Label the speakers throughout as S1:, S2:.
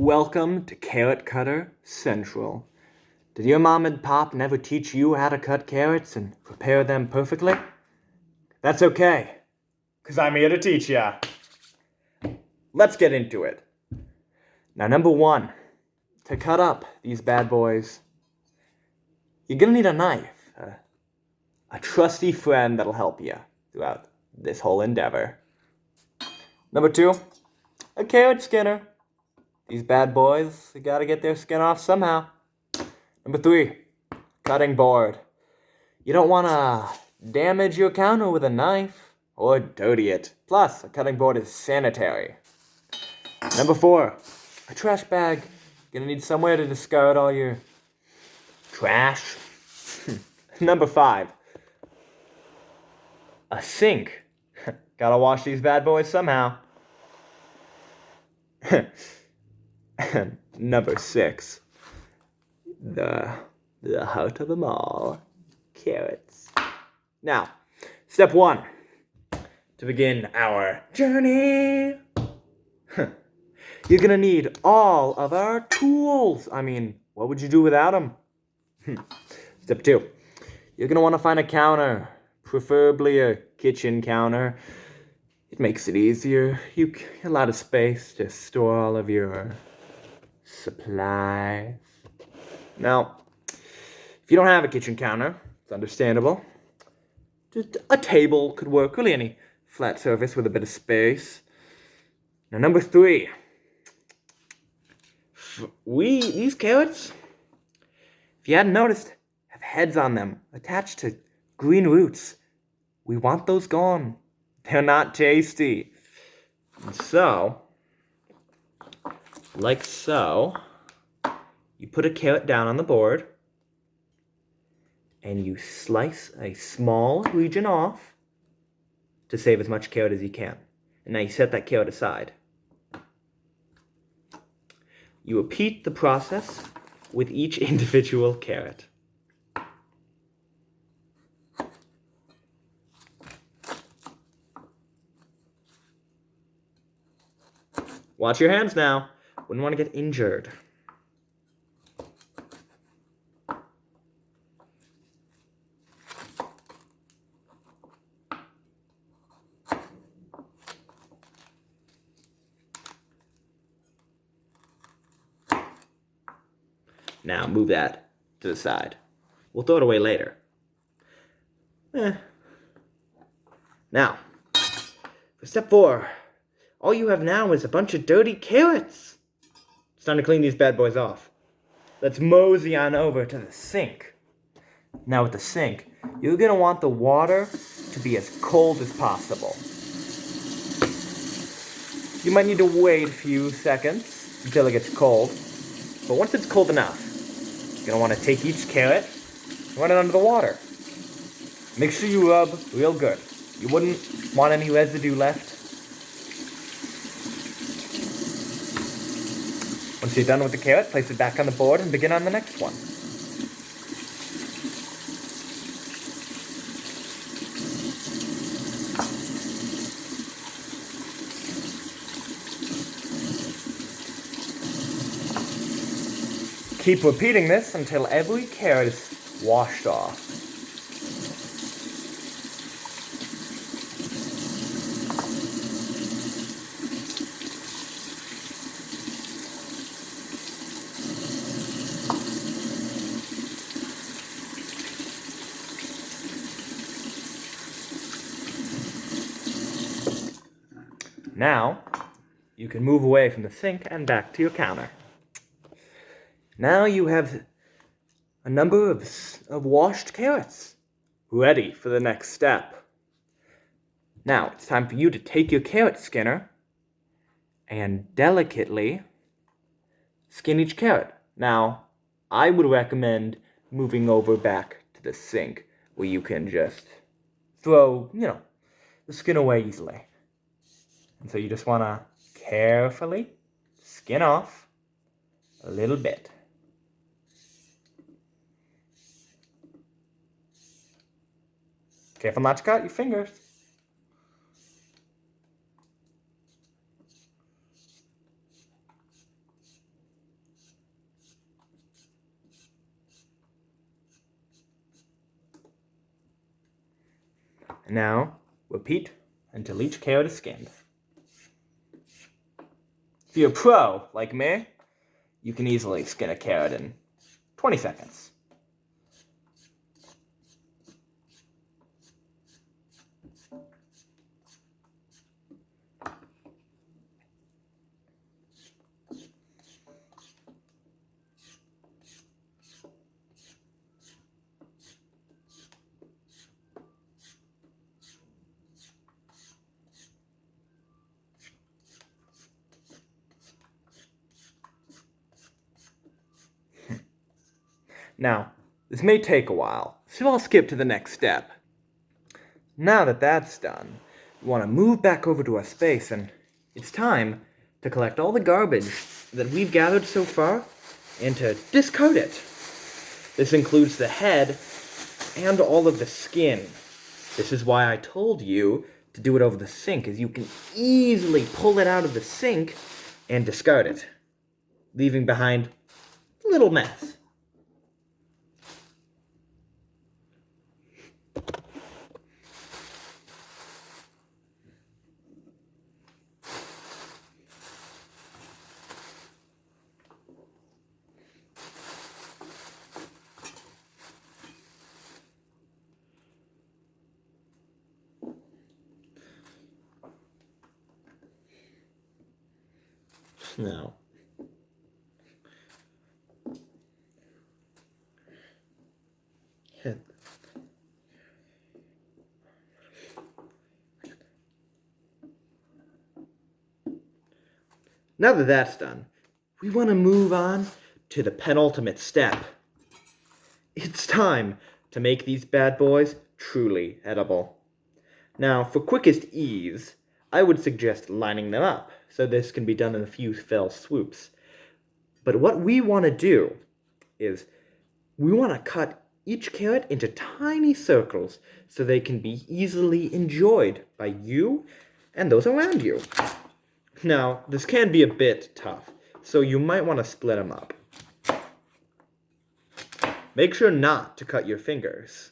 S1: Welcome to Carrot Cutter Central. Did your mom and pop never teach you how to cut carrots and prepare them perfectly? That's okay, because I'm here to teach ya. Let's get into it. Now, number one, to cut up these bad boys, you're gonna need a knife, a trusty friend that'll help you throughout this whole endeavor. Number two, a carrot skinner. These bad boys, they gotta get their skin off somehow. Number three, cutting board. You don't wanna damage your counter with a knife or dirty it. Plus, a cutting board is sanitary. Number four, a trash bag. Gonna need somewhere to discard all your trash. Number five, a sink. Gotta wash these bad boys somehow. Number six, the heart of them all, carrots. Now, step one, to begin our journey, you're gonna need all of our tools. I mean, what would you do without them? Step two, you're gonna want to find a counter, preferably a kitchen counter. It makes it easier. You get a lot of space to store all of your supplies. Now, if you don't have a kitchen counter, it's understandable. Just a table could work, really any flat surface with a bit of space. Now, number three, these carrots, if you hadn't noticed, have heads on them attached to green roots. We want those gone. They're not tasty. And so, like so, you put a carrot down on the board, and you slice a small region off to save as much carrot as you can. And now you set that carrot aside. You repeat the process with each individual carrot. Watch your hands now. Wouldn't want to get injured. Now move that to the side. We'll throw it away later. Now, for step four, all you have now is a bunch of dirty carrots. It's time to clean these bad boys off. Let's mosey on over to the sink. Now with the sink, you're gonna want the water to be as cold as possible. You might need to wait a few seconds until it gets cold, but once it's cold enough, you're gonna want to take each carrot and run it under the water. Make sure you rub real good. You wouldn't want any residue left. Once you're done with the carrot, place it back on the board and begin on the next one. Keep repeating this until every carrot is washed off. Now, you can move away from the sink and back to your counter. Now you have a number of washed carrots ready for the next step. Now, it's time for you to take your carrot skinner and delicately skin each carrot. Now, I would recommend moving over back to the sink where you can just throw, the skin away easily. And so you just want to carefully skin off a little bit. Careful not to cut your fingers. Now, repeat until each carrot is skinned. If you're a pro, like me, you can easily skin a carrot in 20 seconds. Now, this may take a while, so I'll skip to the next step. Now that that's done, we want to move back over to our space, and it's time to collect all the garbage that we've gathered so far and to discard it. This includes the head and all of the skin. This is why I told you to do it over the sink, as you can easily pull it out of the sink and discard it, leaving behind a little mess. Now, now that that's done, we want to move on to the penultimate step. It's time to make these bad boys truly edible. Now, for quickest ease, I would suggest lining them up, so this can be done in a few fell swoops. But what we want to do is we want to cut each carrot into tiny circles so they can be easily enjoyed by you and those around you. Now, this can be a bit tough, so you might want to split them up. Make sure not to cut your fingers.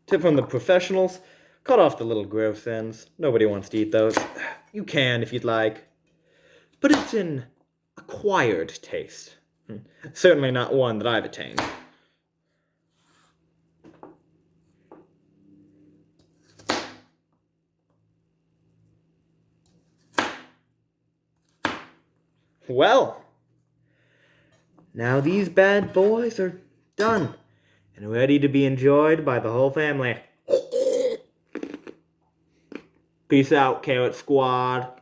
S1: Tip from the professionals, cut off the little gross ends. Nobody wants to eat those. You can if you'd like. But it's an acquired taste. Certainly not one that I've attained. Well, now these bad boys are done and ready to be enjoyed by the whole family. Peace out, Carrot Squad.